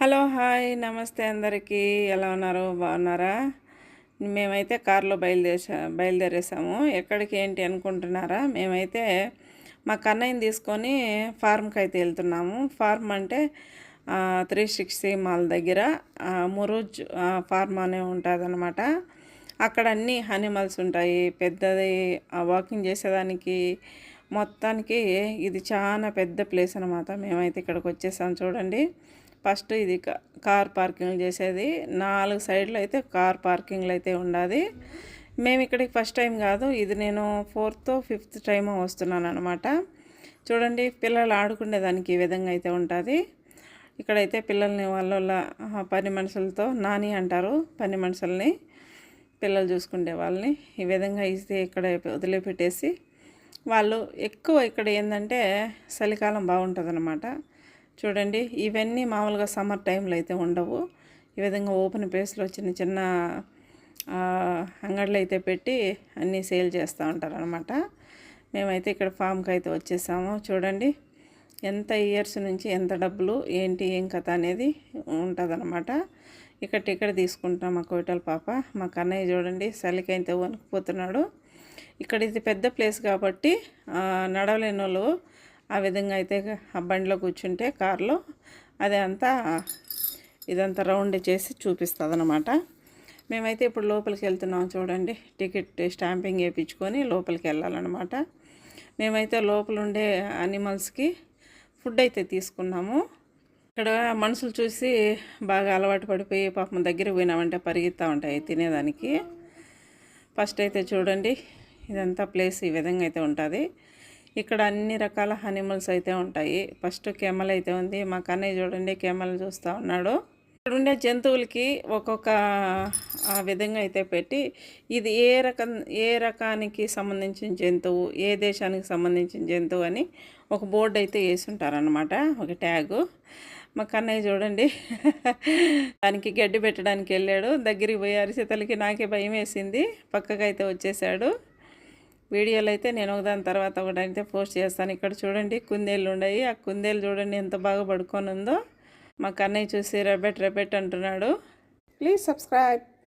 Hello hi నమస్తే అందరికీ ఎలా ఉన్నారు బాగున్నారా? మేమైతే కార్లో బయలుదేరేసాము. ఎక్కడికి ఏంటి అనుకుంటున్నారా? మేమైతే మా కన్నయ్యని తీసుకొని ఫార్మ్కి అయితే వెళ్తున్నాము. ఫార్మ్ అంటే 360 మాల్ దగ్గర మురూజ్ ఫార్మ్ అనే ఉంటుందన్నమాట. అక్కడ అన్ని అనిమల్స్ ఉంటాయి. పెద్దది వాకింగ్ చేసేదానికి మొత్తానికి ఇది చాలా పెద్ద ప్లేస్ అనమాట. మేమైతే ఇక్కడికి వచ్చేసాం చూడండి. ఫస్ట్ ఇది కార్ పార్కింగ్ చేసేది 4 సైడ్లు అయితే కార్ పార్కింగ్లు అయితే ఉండాలి. మేము ఇక్కడికి ఫస్ట్ టైం కాదు, ఇది నేను 4th 5th టైం వస్తున్నాను అనమాట. చూడండి, పిల్లలు ఆడుకునేదానికి ఈ విధంగా అయితే ఉంటుంది. ఇక్కడైతే పిల్లల్ని వాళ్ళ పని మనుషులతో నాని అంటారు, పని మనుషుల్ని పిల్లలు చూసుకునే వాళ్ళని ఈ విధంగా ఇస్తే ఇక్కడ వదిలిపెట్టేసి వాళ్ళు ఎక్కువ ఇక్కడ ఏంటంటే చలికాలం బాగుంటుంది అన్నమాట. చూడండి, ఇవన్నీ మామూలుగా సమ్మర్ టైంలో అయితే ఉండవు. ఈ విధంగా ఓపెన్ ప్లేస్లో చిన్న చిన్న అంగళ్ళు అయితే పెట్టి అన్నీ సేల్ చేస్తూ ఉంటారు అనమాట. మేమైతే ఇక్కడ ఫామ్కి అయితే వచ్చేసాము. చూడండి, ఎంత ఇయర్స్ నుంచి ఎంత డబ్బులు ఏంటి ఏం కథ అనేది ఉంటుందన్నమాట. ఇక్కడ టికెట్ తీసుకుంటాం మా కోటల పాప. మా కన్నయ్య చూడండి చలికైతే వణికిపోతున్నాడు. ఇక్కడ ఇది పెద్ద ప్లేస్ కాబట్టి నడవలేని వాళ్ళు ఆ విధంగా అయితే ఆ బండిలో కూర్చుంటే కార్లో అదే అంతా ఇదంతా రౌండ్ చేసి చూపిస్తుంది అనమాట. మేమైతే ఇప్పుడు లోపలికి వెళ్తున్నాం. చూడండి, టికెట్ స్టాంపింగ్ వేయించుకొని లోపలికి వెళ్ళాలన్నమాట. మేమైతే లోపల ఉండే అనిమల్స్కి ఫుడ్ అయితే తీసుకున్నాము. ఇక్కడ మనుషులు చూసి బాగా అలవాటు పడిపోయి పాపం దగ్గర పోయినామంటే పరిగెత్తా ఉంటాయి తినేదానికి. ఫస్ట్ అయితే చూడండి, ఇదంతా ప్లేస్ ఈ విధంగా అయితే ఉంటుంది. ఇక్కడ అన్ని రకాల అనిమల్స్ అయితే ఉంటాయి. ఫస్ట్ కెమల్ అయితే ఉంది. మా కన్నయ్య చూడండి కెమల్ చూస్తూ ఉన్నాడు. ఇక్కడ ఉండే జంతువులకి ఒక్కొక్క విధంగా అయితే పెట్టి ఇది ఏ రకానికి సంబంధించిన జంతువు, ఏ దేశానికి సంబంధించిన జంతువు అని ఒక బోర్డు అయితే వేసి ఉంటారనమాట, ఒక ట్యాగు. మా కన్నయ్య చూడండి దానికి గడ్డి పెట్టడానికి వెళ్ళాడు. దగ్గరికి పోయి అరిసేతలకి నాకే భయం వేసింది, పక్కకైతే వచ్చేసాడు. వీడియోలు అయితే నేను ఒకదాని తర్వాత ఒకటైతే పోస్ట్ చేస్తాను. ఇక్కడ చూడండి కుందేళ్ళు ఉన్నాయి. ఆ కుందేలు చూడండి ఎంత బాగా పడుకొని ఉందో. మా కన్నయ్య చూసి రెబెట్ అంటున్నాడు. Please subscribe.